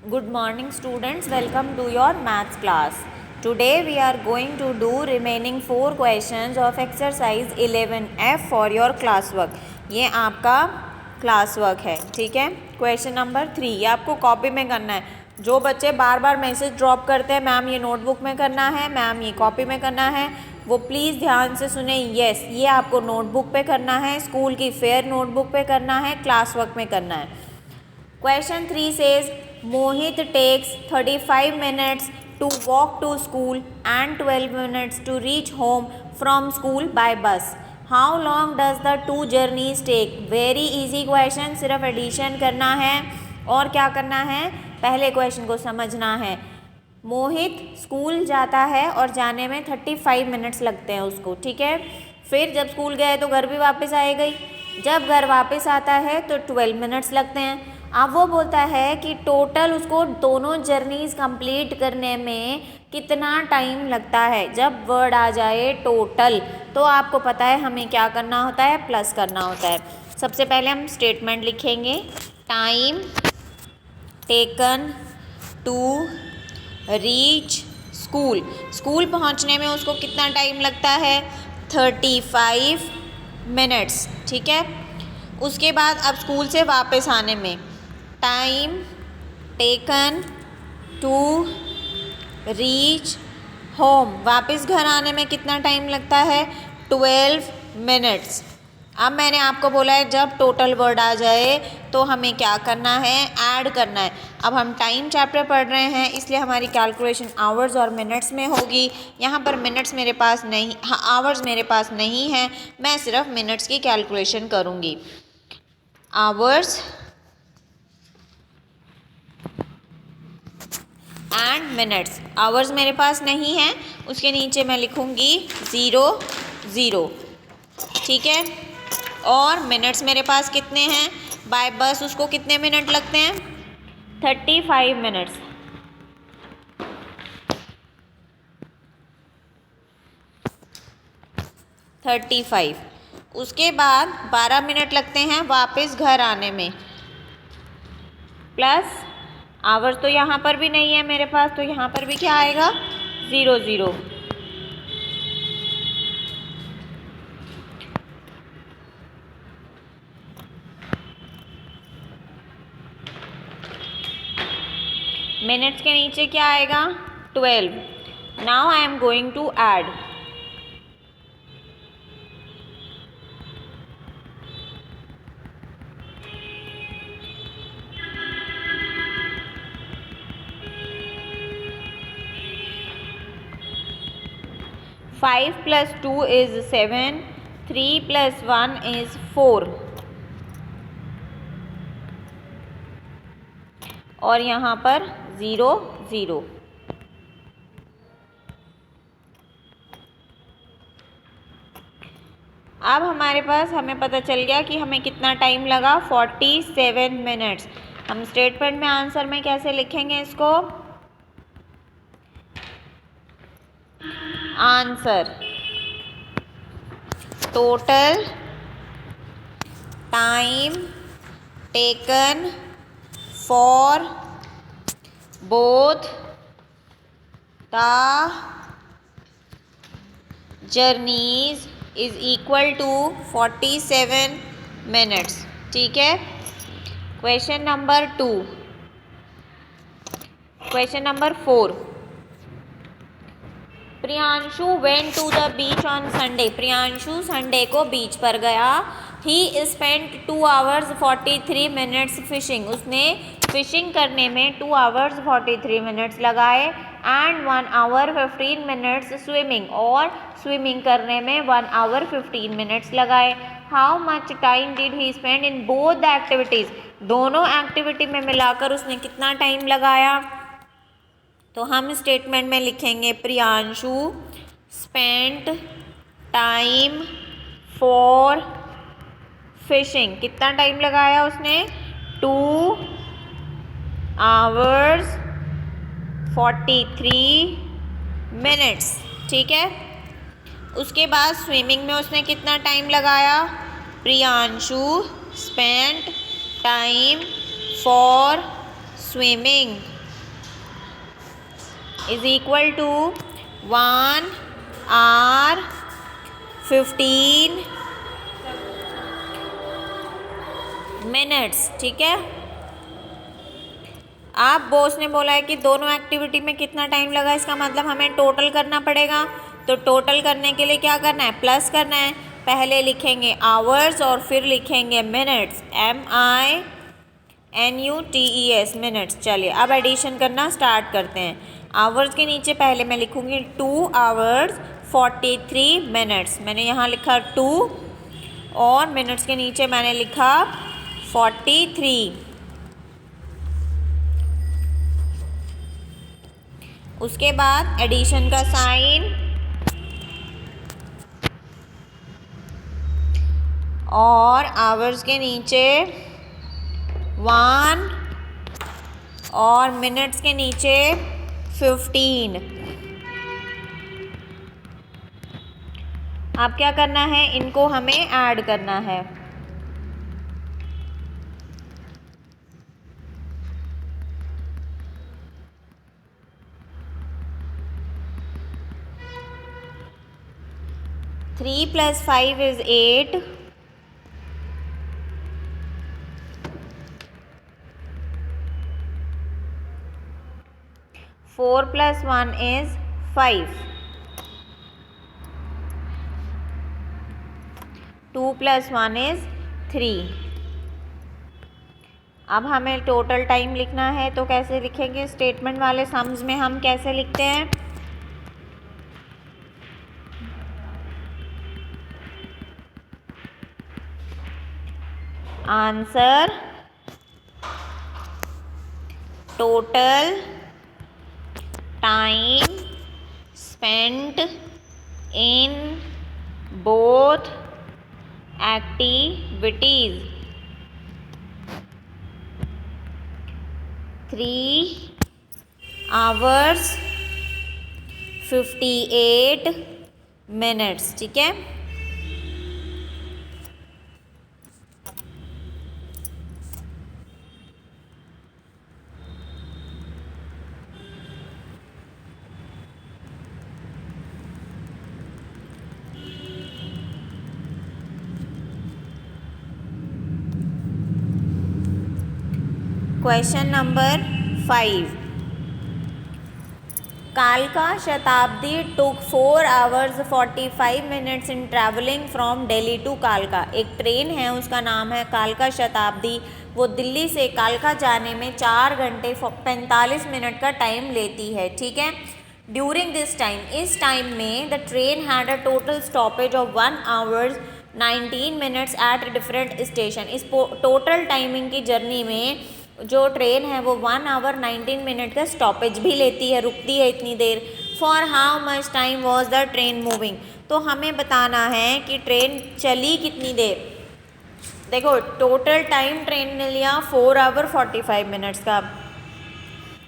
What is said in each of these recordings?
Good morning students, welcome to your maths class. Today we are going to do remaining 4 questions of exercise 11F for your class work. ये आपका class work है, ठीक है। Question number 3 ये आपको copy में करना है। जो बच्चे बार बार मैसेज ड्रॉप करते हैं मैम ये नोटबुक में करना है, मैम ये कॉपी में करना है, वो प्लीज़ ध्यान से सुने। यस, ये आपको नोटबुक पे करना है, स्कूल की फेयर नोटबुक पे करना है, क्लास वर्क में करना है। Question 3 says Mohit takes 35 minutes to walk to school and 12 minutes to reach home from school by bus. How long does the two journeys take? Very easy question, सिर्फ addition करना है और क्या करना है, पहले क्वेश्चन को समझना है। मोहित स्कूल जाता है और जाने में 35 मिनट्स लगते हैं उसको, ठीक है। फिर जब स्कूल गए तो घर भी वापस आएगा ही, जब घर वापस आता है तो 12 मिनट्स लगते हैं। अब वो बोलता है कि टोटल उसको दोनों जर्नीज़ कंप्लीट करने में कितना टाइम लगता है। जब वर्ड आ जाए टोटल तो आपको पता है हमें क्या करना होता है, प्लस करना होता है। सबसे पहले हम स्टेटमेंट लिखेंगे, time taken to reach school. School पहुंचने में उसको कितना टाइम लगता है, 35 मिनट्स, ठीक है। उसके बाद अब स्कूल से वापस आने में time taken to reach home, वापस घर आने में कितना टाइम लगता है, 12 मिनट्स। अब मैंने आपको बोला है जब टोटल वर्ड आ जाए तो हमें क्या करना है, ऐड करना है। अब हम टाइम चैप्टर पढ़ रहे हैं इसलिए हमारी कैलकुलेशन आवर्स और मिनट्स में होगी। यहाँ पर मिनट्स मेरे पास नहीं, आवर्स मेरे पास नहीं है, मैं सिर्फ मिनट्स की कैलकुलेशन करूँगी। आवर्स एंड मिनट्स, आवर्स मेरे पास नहीं है, उसके नीचे मैं लिखूँगी 0 0, ठीक है। और मिनट्स मेरे पास कितने हैं, बाय बस उसको कितने मिनट लगते हैं, 35 मिनट्स। उसके बाद 12 मिनट लगते हैं वापस घर आने में, प्लस आवर्स तो यहाँ पर भी नहीं है मेरे पास, तो यहाँ पर भी क्या आएगा, 0 0। मिनट्स के नीचे क्या आएगा, 12। Now I am going to add. Five plus 2 is 7, 3 plus 1 is 4, और यहाँ पर 0 0। अब हमारे पास हमें पता चल गया कि हमें कितना टाइम लगा, 47 मिनट्स। हम स्टेटमेंट में आंसर में कैसे लिखेंगे इसको, answer total time taken for both the journeys is equal to 47 minutes, ठीक है। Question number 2, question number 4, Priyanshu went to the beach on Sunday. Priyanshu Sunday को बीच पर गया। He spent 2 hours 43 minutes fishing, उसने फिशिंग करने में 2 hours 43 minutes लगाए, and 1 hour 15 minutes swimming, और स्विमिंग करने में 1 hour 15 minutes लगाए। How much time did he spend in both the activities, दोनों एक्टिविटी में मिलाकर उसने कितना टाइम लगाया। तो हम स्टेटमेंट में लिखेंगे, Priyanshu spent time for fishing, कितना टाइम लगाया उसने, 2 hours 43 minutes, ठीक है। उसके बाद स्विमिंग में उसने कितना टाइम लगाया, Priyanshu spent time for swimming is equal to 1 hour 15 minutes। ठीक है, आप बॉस ने बोला है कि दोनों एक्टिविटी में कितना टाइम लगा, इसका मतलब हमें टोटल करना पड़ेगा। तो टोटल करने के लिए क्या करना है, प्लस करना है। पहले लिखेंगे आवर्स और फिर लिखेंगे मिनट्स, MINUTES मिनट्स। चलिए अब एडिशन करना स्टार्ट करते हैं। आवर्स के नीचे पहले मैं लिखूँगी 2 hours 43 minutes, मैंने यहाँ लिखा 2 और मिनट्स के नीचे मैंने लिखा 43। उसके बाद एडिशन का साइन और आवर्स के नीचे 1 और मिनट्स के नीचे 15। अब क्या करना है, इनको हमें ऐड करना है। Three plus 5 is 8, 4 plus 1 is 5, 2 plus 1 is 3। अब हमें टोटल टाइम लिखना है, तो कैसे लिखेंगे, स्टेटमेंट वाले सम्स में हम कैसे लिखते हैं, answer total time spent in both activities 3 hours 58 minutes। ठीक है, क्वेश्चन नंबर 5। कालका Shatabdi took 4 hours 45 minutes in travelling from Delhi to कालका। एक ट्रेन है, उसका नाम है कालका शताब्दी, वो दिल्ली से कालका जाने में 4 घंटे 45 मिनट का टाइम लेती है। ठीक है, ड्यूरिंग दिस टाइम, इस टाइम में the train had a total stoppage of 1 hour 19 minutes at different station. इस टोटल टाइमिंग की जर्नी में जो ट्रेन है वो 1 hour 19 minute का स्टॉपेज भी लेती है, रुकती है इतनी देर। For how much time was the train moving, तो हमें बताना है कि ट्रेन चली कितनी देर। देखो टोटल टाइम ट्रेन ने लिया 4 hour 45 minutes का,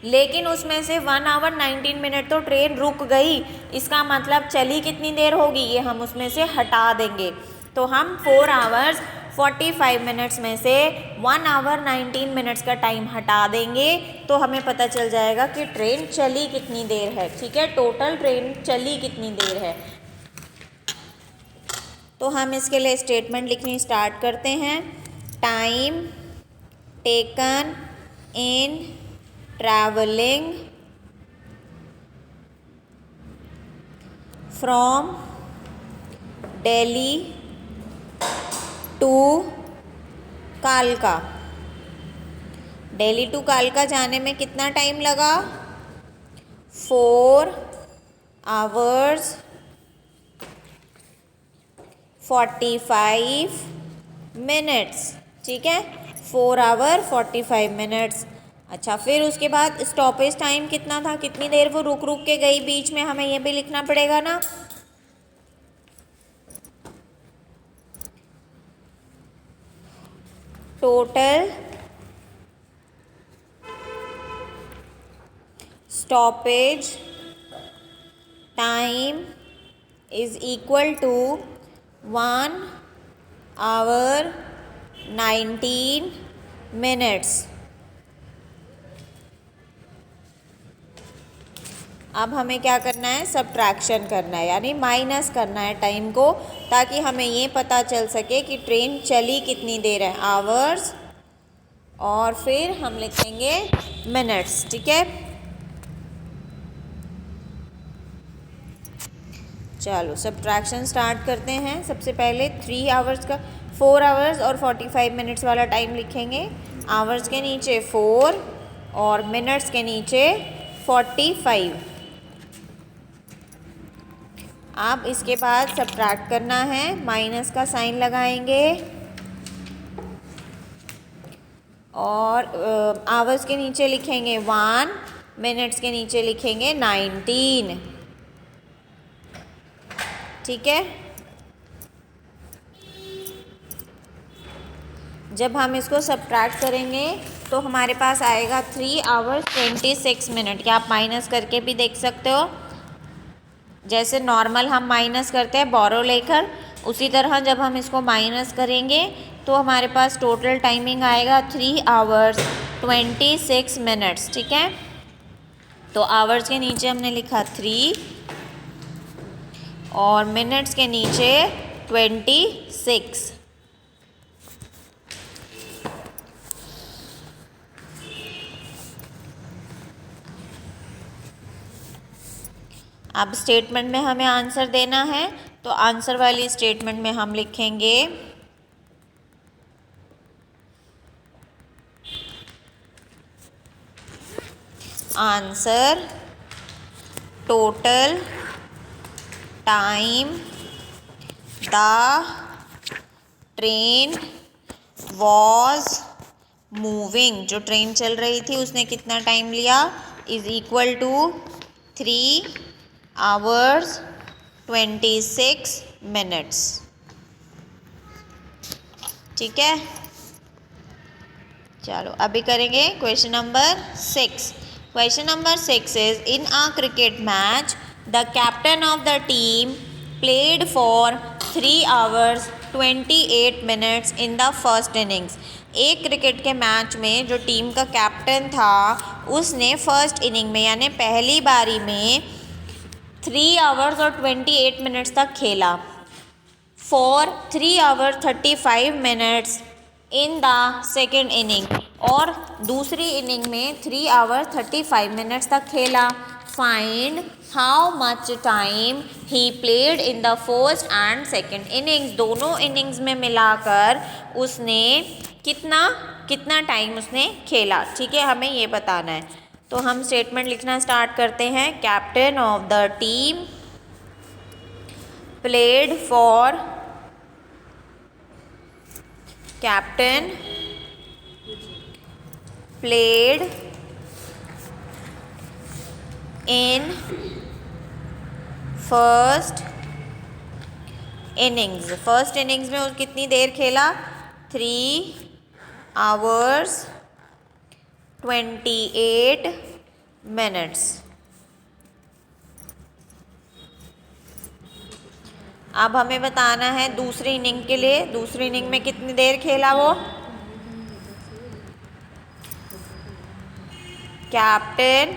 लेकिन उसमें से 1 hour 19 minute तो ट्रेन रुक गई, इसका मतलब चली कितनी देर होगी, ये हम उसमें से हटा देंगे। तो हम 4 hours 45 minutes में से 1 hour 19 minutes का टाइम हटा देंगे, तो हमें पता चल जाएगा कि ट्रेन चली कितनी देर है। ठीक है, टोटल ट्रेन चली कितनी देर है। तो हम इसके लिए स्टेटमेंट लिखनी स्टार्ट करते हैं। Time taken in travelling from Delhi to कालका। दिल्ली टू कालका जाने में कितना टाइम लगा, 4 hours 45 minutes। ठीक है, 4 hour 45 minutes। अच्छा, फिर उसके बाद स्टॉपेज टाइम कितना था, कितनी देर वो रुक रुक के गई बीच में, हमें ये भी लिखना पड़ेगा ना। Total stoppage time is equal to 1 hour 19 minutes। अब हमें क्या करना है, सब्ट्रैक्शन करना है, यानी माइनस करना है टाइम को, ताकि हमें ये पता चल सके कि ट्रेन चली कितनी देर है, आवर्स, और फिर हम लिखेंगे मिनट्स। ठीक है, चलो सब्ट्रैक्शन स्टार्ट करते हैं। सबसे पहले 3 आवर्स का 4 आवर्स और 45 मिनट्स वाला टाइम लिखेंगे। आवर्स के नीचे 4 और मिनट्स के नीचे 45। अब इसके बाद सब्ट्रैक्ट करना है, माइनस का साइन लगाएंगे और आवर्स के नीचे लिखेंगे 1, मिनट्स के नीचे लिखेंगे 19। ठीक है, जब हम इसको सब्ट्रैक्ट करेंगे तो हमारे पास आएगा 3 आवर्स 26 मिनट। क्या आप माइनस करके भी देख सकते हो, जैसे नॉर्मल हम माइनस करते हैं बोरो लेकर, उसी तरह जब हम इसको माइनस करेंगे तो हमारे पास टोटल टाइमिंग आएगा 3 आवर्स 26 मिनट्स। ठीक है, तो आवर्स के नीचे हमने लिखा 3 और मिनट्स के नीचे 26। अब स्टेटमेंट में हमें आंसर देना है, तो आंसर वाली स्टेटमेंट में हम लिखेंगे answer total time the train was moving, जो ट्रेन चल रही थी उसने कितना टाइम लिया, is equal to 3 hours 26 minutes. ठीक है, चलो अभी करेंगे question number 6। Question number 6 is in a cricket match the captain of the team played for 3 hours 28 minutes in the first innings. एक क्रिकेट के मैच में जो टीम का कैप्टन था उसने फर्स्ट इनिंग में यानी पहली बारी में 3 आवर्स और 28 मिनट्स तक खेला। For 3 hour 35 minutes in the second inning, और दूसरी इनिंग में 3 आवर 35 मिनट्स तक खेला। Find how much time he played in the first and second innings. दोनों इनिंग्स में मिलाकर उसने कितना टाइम उसने खेला। ठीक है, हमें ये बताना है, तो हम स्टेटमेंट लिखना स्टार्ट करते हैं। Captain of the team played for, captain played in first innings. First innings में वो कितनी देर खेला, 3 आवर्स 28 मिनट्स। अब हमें बताना है दूसरी इनिंग के लिए, दूसरी इनिंग में कितनी देर खेला वो। Captain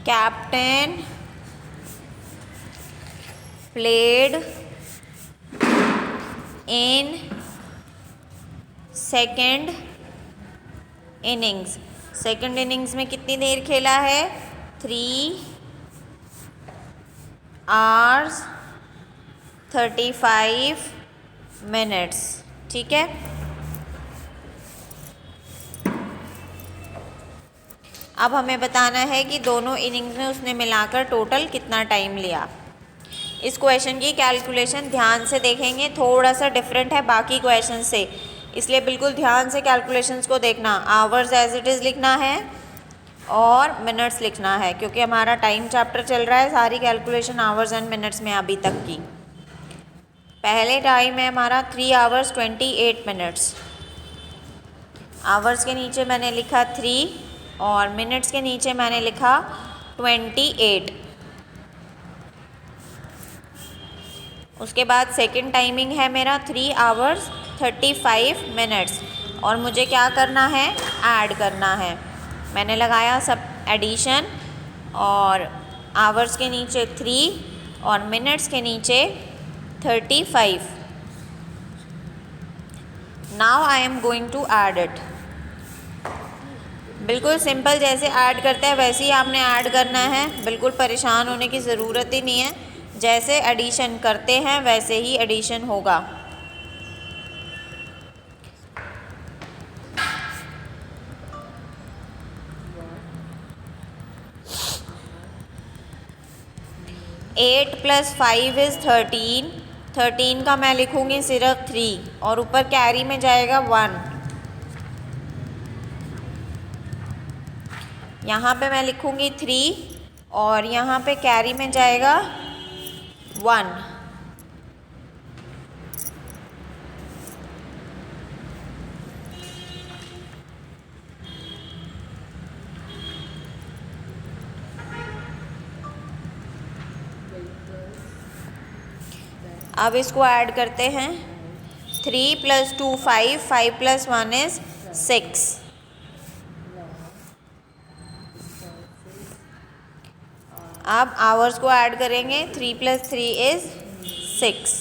captain played in second innings. Second innings में कितनी देर खेला है, 3 आवर्स 35 मिनट्स। ठीक है, अब हमें बताना है कि दोनों इनिंग्स में उसने मिलाकर टोटल कितना टाइम लिया। इस क्वेश्चन की कैलकुलेशन ध्यान से देखेंगे, थोड़ा सा डिफरेंट है बाकी क्वेश्चन से। इसलिए बिल्कुल ध्यान से कैलकुलेशंस को देखना। आवर्स एज इट इज़ लिखना है और मिनट्स लिखना है, क्योंकि हमारा टाइम चैप्टर चल रहा है। सारी कैलकुलेशन आवर्स एंड मिनट्स में अभी तक की। पहले टाइम है हमारा 3 आवर्स 28 मिनट्स। आवर्स के नीचे मैंने लिखा 3 और मिनट्स के नीचे मैंने लिखा 28। उसके बाद सेकंड टाइमिंग है मेरा 3 आवर्स 35 मिनट्स और मुझे क्या करना है, ऐड करना है। मैंने लगाया सब एडिशन और आवर्स के नीचे 3 और मिनट्स के नीचे 35। Now I am going to add it. बिल्कुल सिंपल, जैसे ऐड करते हैं वैसे ही आपने ऐड करना है। बिल्कुल परेशान होने की ज़रूरत ही नहीं है। जैसे एडिशन करते हैं वैसे ही एडिशन होगा। Eight plus 5 is 13। 13 का मैं लिखूँगी सिर्फ 3 और ऊपर कैरी में जाएगा 1। यहाँ पे मैं लिखूँगी 3 और यहाँ पे कैरी में जाएगा 1। अब इसको ऐड करते हैं। 3 + 2 5, 5 + 1 इज़ 6। अब आवर्स को ऐड करेंगे। 3 + 3 इज़ 6।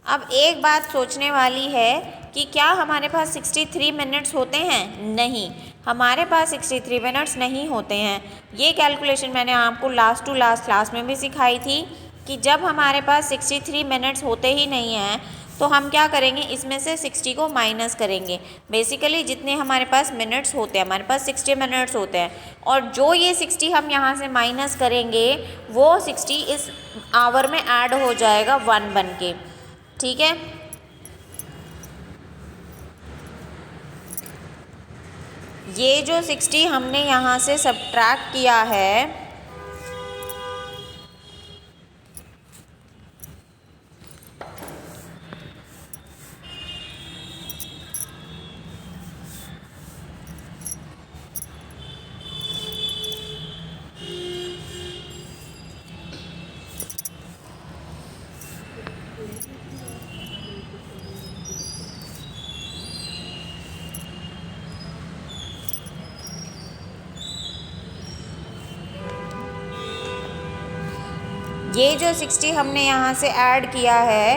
अब एक बात सोचने वाली है कि क्या हमारे पास 63 मिनट्स होते हैं? नहीं, हमारे पास 63 मिनट्स नहीं होते हैं। ये कैलकुलेशन मैंने आपको लास्ट टू लास्ट क्लास में भी सिखाई थी कि जब हमारे पास 63 मिनट्स होते ही नहीं हैं तो हम क्या करेंगे, इसमें से 60 को माइनस करेंगे। बेसिकली जितने हमारे पास मिनट्स होते हैं, हमारे पास 60 मिनट्स होते हैं और जो ये 60 हम यहाँ से माइनस करेंगे वो 60 इस आवर में ऐड हो जाएगा 1 बन के। ठीक है, ये जो 60 हमने यहाँ से सब्ट्रैक्ट किया है, ये जो 60 हमने यहाँ से ऐड किया है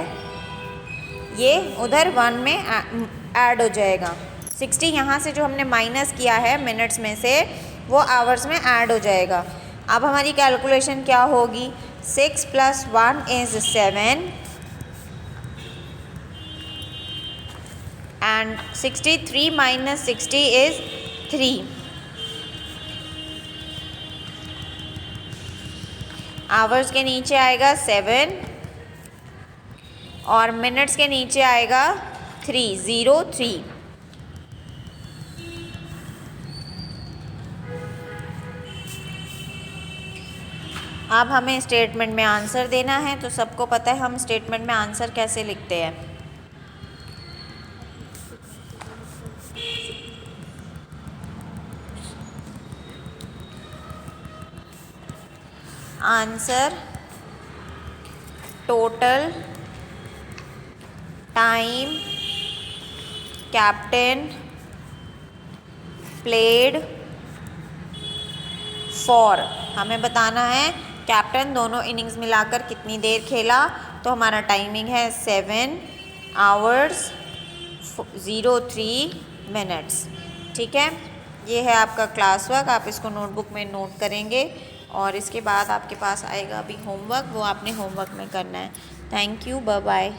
ये उधर 1 में ऐड हो जाएगा। 60 यहाँ से जो हमने माइनस किया है मिनट्स में से वो आवर्स में ऐड हो जाएगा। अब हमारी कैलकुलेशन क्या होगी, 6 + 1 इज़ 7 एंड 63 - 60 इज़ 3। आवर्स के नीचे आएगा 7 और मिनट्स के नीचे आएगा 303। अब हमें स्टेटमेंट में आंसर देना है। तो सबको पता है हम स्टेटमेंट में आंसर कैसे लिखते हैं। Answer total time captain played for, हमें बताना है कैप्टन दोनों इनिंग्स मिलाकर कितनी देर खेला। तो हमारा टाइमिंग है 7 आवर्स 03 मिनट्स। ठीक है, ये है आपका क्लास वर्क। आप इसको नोटबुक में नोट करेंगे और इसके बाद आपके पास आएगा अभी होमवर्क, वो आपने होमवर्क में करना है। Thank you, bye bye.